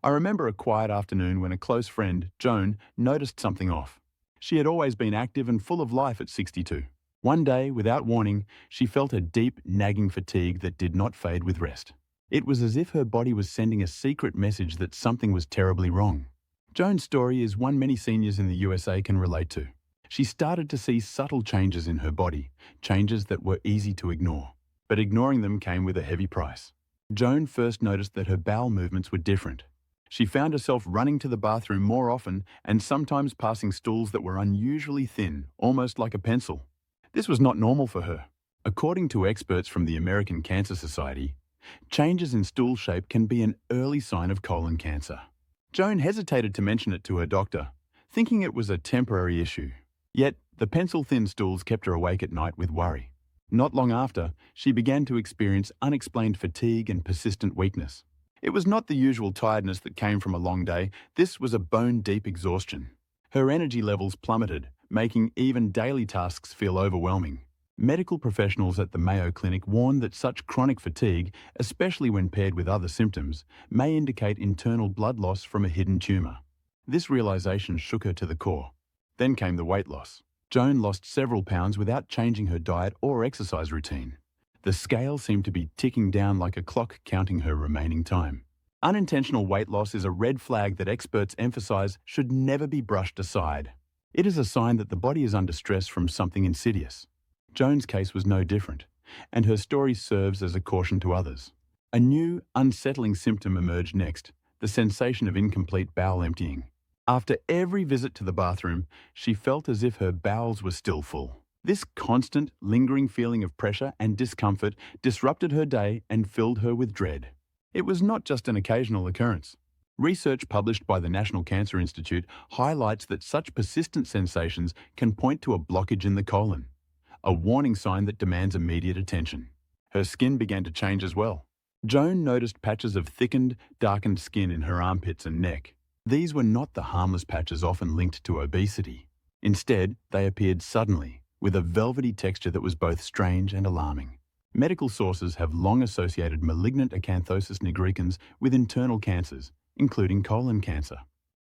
I remember a quiet afternoon when a close friend, Joan, noticed something off. She had always been active and full of life at 62. One day, without warning, she felt a deep, nagging fatigue that did not fade with rest. It was as if her body was sending a secret message that something was terribly wrong. Joan's story is one many seniors in the USA can relate to. She started to see subtle changes in her body, changes that were easy to ignore. But ignoring them came with a heavy price. Joan first noticed that her bowel movements were different. She found herself running to the bathroom more often and sometimes passing stools that were unusually thin, almost like a pencil. This was not normal for her. According to experts from the American Cancer Society, changes in stool shape can be an early sign of colon cancer. Joan hesitated to mention it to her doctor, thinking it was a temporary issue. Yet, the pencil-thin stools kept her awake at night with worry. Not long after, she began to experience unexplained fatigue and persistent weakness. It was not the usual tiredness that came from a long day. This was a bone-deep exhaustion. Her energy levels plummeted, making even daily tasks feel overwhelming. Medical professionals at the Mayo Clinic warn that such chronic fatigue, especially when paired with other symptoms, may indicate internal blood loss from a hidden tumor. This realization shook her to the core. Then came the weight loss. Joan lost several pounds without changing her diet or exercise routine. The scale seemed to be ticking down like a clock counting her remaining time. Unintentional weight loss is a red flag that experts emphasize should never be brushed aside. It is a sign that the body is under stress from something insidious. Joan's case was no different, and her story serves as a caution to others. A new, unsettling symptom emerged next, the sensation of incomplete bowel emptying. After every visit to the bathroom, she felt as if her bowels were still full. This constant, lingering feeling of pressure and discomfort disrupted her day and filled her with dread. It was not just an occasional occurrence. Research published by the National Cancer Institute highlights that such persistent sensations can point to a blockage in the colon, a warning sign that demands immediate attention. Her skin began to change as well. Joan noticed patches of thickened, darkened skin in her armpits and neck. These were not the harmless patches often linked to obesity. Instead, they appeared suddenly, with a velvety texture that was both strange and alarming. Medical sources have long associated malignant acanthosis nigricans with internal cancers, including colon cancer.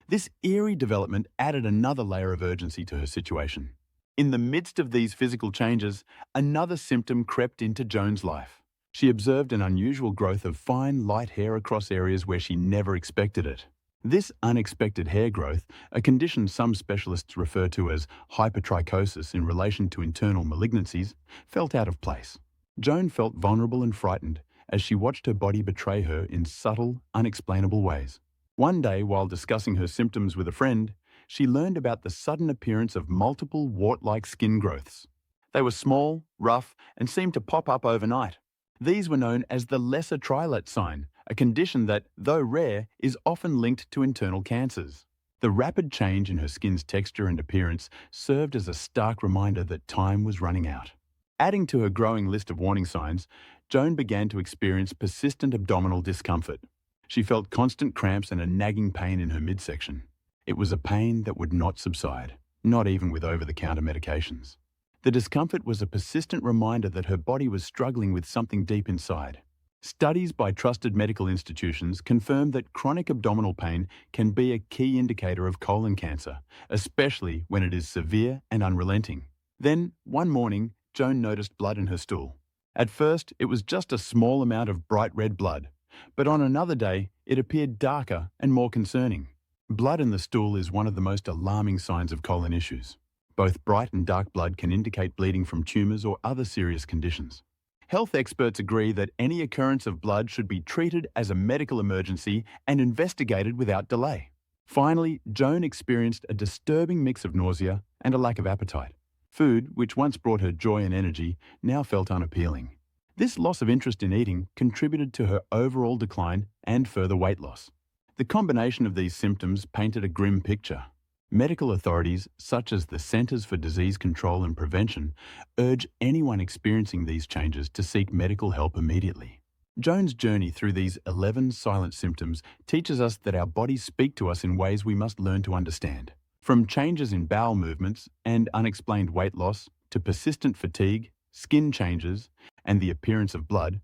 This eerie development added another layer of urgency to her situation. In the midst of these physical changes, another symptom crept into Joan's life. She observed an unusual growth of fine, light hair across areas where she never expected it. This unexpected hair growth, a condition some specialists refer to as hypertrichosis in relation to internal malignancies, felt out of place. Joan felt vulnerable and frightened as she watched her body betray her in subtle, unexplainable ways. One day, while discussing her symptoms with a friend, she learned about the sudden appearance of multiple wart-like skin growths. They were small, rough, and seemed to pop up overnight. These were known as the lesser Trilette sign, a condition that, though rare, is often linked to internal cancers. The rapid change in her skin's texture and appearance served as a stark reminder that time was running out. Adding to her growing list of warning signs, Joan began to experience persistent abdominal discomfort. She felt constant cramps and a nagging pain in her midsection. It was a pain that would not subside, not even with over-the-counter medications. The discomfort was a persistent reminder that her body was struggling with something deep inside. Studies by trusted medical institutions confirm that chronic abdominal pain can be a key indicator of colon cancer, especially when it is severe and unrelenting. Then, one morning, Joan noticed blood in her stool. At first, it was just a small amount of bright red blood, but on another day, it appeared darker and more concerning. Blood in the stool is one of the most alarming signs of colon issues. Both bright and dark blood can indicate bleeding from tumors or other serious conditions. Health experts agree that any occurrence of blood should be treated as a medical emergency and investigated without delay. Finally, Joan experienced a disturbing mix of nausea and a lack of appetite. Food, which once brought her joy and energy, now felt unappealing. This loss of interest in eating contributed to her overall decline and further weight loss. The combination of these symptoms painted a grim picture. Medical authorities, such as the Centers for Disease Control and Prevention, urge anyone experiencing these changes to seek medical help immediately. Joan's journey through these 11 silent symptoms teaches us that our bodies speak to us in ways we must learn to understand. From changes in bowel movements and unexplained weight loss to persistent fatigue, skin changes, and the appearance of blood,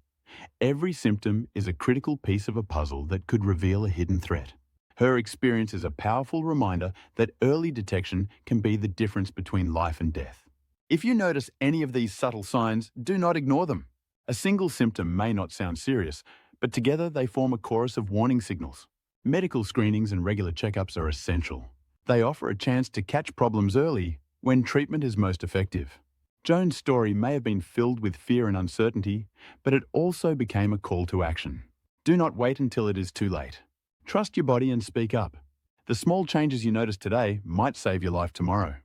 every symptom is a critical piece of a puzzle that could reveal a hidden threat. Her experience is a powerful reminder that early detection can be the difference between life and death. If you notice any of these subtle signs, do not ignore them. A single symptom may not sound serious, but together they form a chorus of warning signals. Medical screenings and regular checkups are essential. They offer a chance to catch problems early when treatment is most effective. Joan's story may have been filled with fear and uncertainty, but it also became a call to action. Do not wait until it is too late. Trust your body and speak up. The small changes you notice today might save your life tomorrow.